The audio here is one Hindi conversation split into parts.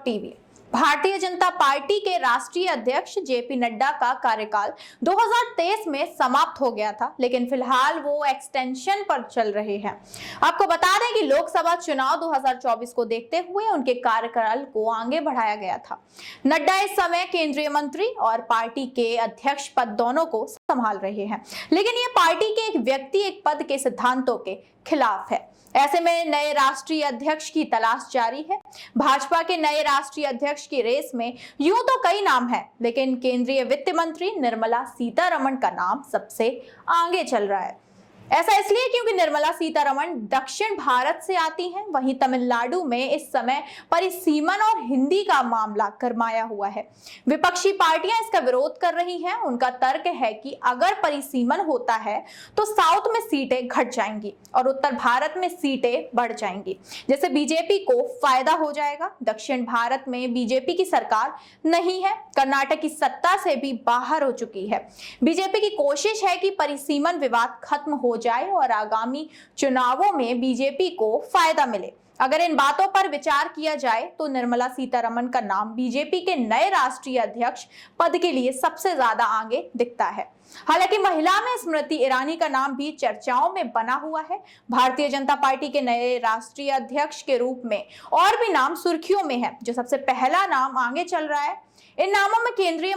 टीवी। भारतीय जनता पार्टी के राष्ट्रीय अध्यक्ष जेपी नड्डा का कार्यकाल 2023 में समाप्त हो गया था, लेकिन फिलहाल वो एक्सटेंशन पर चल रहे हैं। आपको बता दें कि लोकसभा चुनाव 2024 को देखते हुए उनके कार्यकाल को आगे बढ़ाया गया था। नड्डा इस समय केंद्रीय मंत्री और पार्टी के अध्यक्ष पद दोनों को संभाल रहे हैं, लेकिन ये पार्टी के एक व्यक्ति एक पद के सिद्धांतों के खिलाफ है। ऐसे में नए राष्ट्रीय अध्यक्ष की तलाश जारी है। भाजपा के नए राष्ट्रीय अध्यक्ष की रेस में यूं तो कई नाम हैं, लेकिन केंद्रीय वित्त मंत्री निर्मला सीतारमण का नाम सबसे आगे चल रहा है। ऐसा इसलिए क्योंकि निर्मला सीतारमण दक्षिण भारत से आती हैं। वहीं तमिलनाडु में इस समय परिसीमन और हिंदी का मामला गरमाया हुआ है। विपक्षी पार्टियां इसका विरोध कर रही हैं। उनका तर्क है कि अगर परिसीमन होता है तो साउथ में सीटें घट जाएंगी और उत्तर भारत में सीटें बढ़ जाएंगी, जिससे बीजेपी को फायदा हो जाएगा। दक्षिण भारत में बीजेपी की सरकार नहीं है, कर्नाटक की सत्ता से भी बाहर हो चुकी है। बीजेपी की कोशिश है कि परिसीमन विवाद खत्म हो जाए और आगामी चुनावों में बीजेपी को फायदा मिले। अगर इन बातों पर विचार किया जाए तो निर्मला सीतारमण का नाम बीजेपी के नए राष्ट्रीय अध्यक्ष पद के लिए सबसे ज्यादा आगे दिखता है। हालांकि महिला में स्मृति ईरानी का नाम भी चर्चाओं में बना हुआ है। भारतीय जनता पार्टी के नए राष्ट्रीय अध्यक्ष के रूप में और भी नाम सुर्खियों में है। जो सबसे पहला नाम आगे चल रहा है, इन नामों में केंद्रीय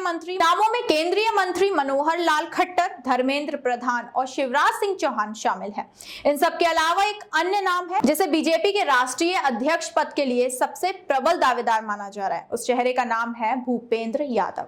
मंत्री मनोहर लाल खट्टर, धर्मेंद्र प्रधान और शिवराज सिंह चौहान शामिल हैं। इन सब के अलावा एक अन्य नाम है जिसे बीजेपी के राष्ट्रीय अध्यक्ष पद के लिए सबसे प्रबल दावेदार माना जा रहा है। उस चेहरे का नाम है भूपेंद्र यादव।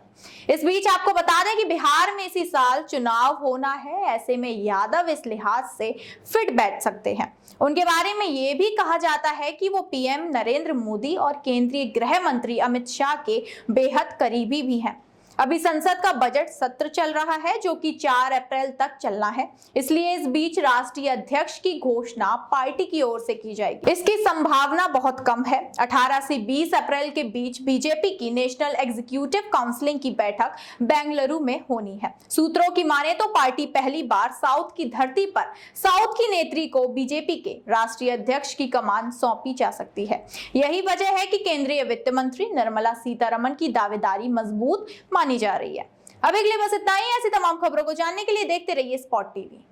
इस बीच आपको बता दें कि बिहार में इसी साल चुनाव होना है। ऐसे में यादव इस लिहाज से फिट बैठ सकते हैं। उनके बारे में यह भी कहा जाता है कि वो पीएम नरेंद्र मोदी और केंद्रीय गृह मंत्री अमित शाह के बेहद करीबी भी हैं। अभी संसद का बजट सत्र चल रहा है, जो कि 4 अप्रैल तक चलना है। इसलिए इस बीच राष्ट्रीय अध्यक्ष की घोषणा पार्टी की ओर से की जाएगी। इसकी संभावना बहुत कम है। 18 से 20 अप्रैल के बीच बीजेपी की नेशनल एग्जीक्यूटिव काउंसिल की बैठक बेंगलुरु में होनी है। सूत्रों की माने तो पार्टी पहली बार साउथ की धरती पर साउथ की नेत्री को बीजेपी के राष्ट्रीय अध्यक्ष की कमान सौंपी जा सकती है। यही वजह है कि केंद्रीय वित्त मंत्री निर्मला सीतारमण की दावेदारी मजबूत मानी जा रही है। अब अगले बस इतना ही। ऐसी तमाम खबरों को जानने के लिए देखते रहिए स्पॉट टीवी।